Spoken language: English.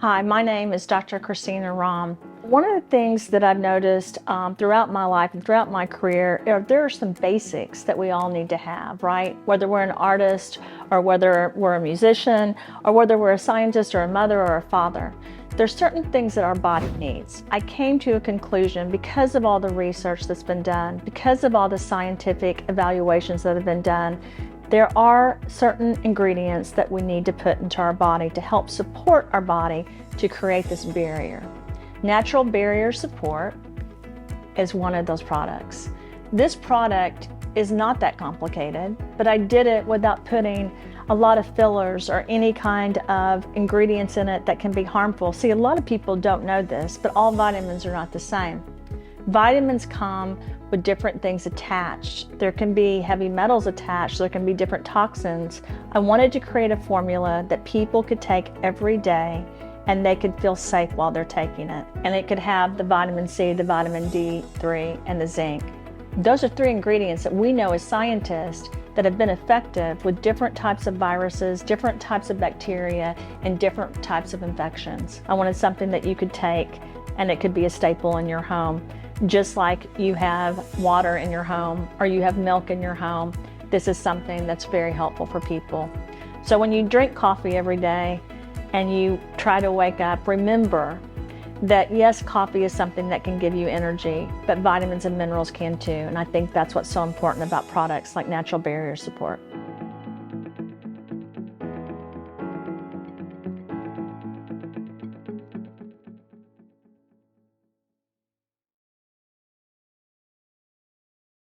Hi, my name is Dr. Christina Rahm. One of the things that I've noticed throughout my life and throughout my career, there are some basics that we all need to have, right? Whether we're an artist or whether we're a musician or whether we're a scientist or a mother or a father. There's certain things that our body needs. I came to a conclusion because of all the research that's been done, because of all the scientific evaluations that have been done. There are certain ingredients that we need to put into our body to help support our body to create this barrier. Natural barrier support is one of those products. This product is not that complicated, but I did it without putting a lot of fillers or any kind of ingredients in it that can be harmful. See, a lot of people don't know this, but all vitamins are not the same. Vitamins come with different things attached. There can be heavy metals attached, there can be different toxins. I wanted to create a formula that people could take every day and they could feel safe while they're taking it. And it could have the vitamin C, the vitamin D3, and the zinc. Those are 3 ingredients that we know as scientists that have been effective with different types of viruses, different types of bacteria, and different types of infections. I wanted something that you could take and it could be a staple in your home. Just like you have water in your home or you have milk in your home, this is something that's very helpful for people. So when you drink coffee every day and you try to wake up, remember that yes, coffee is something that can give you energy, but vitamins and minerals can too. And I think that's what's so important about products like natural barrier support.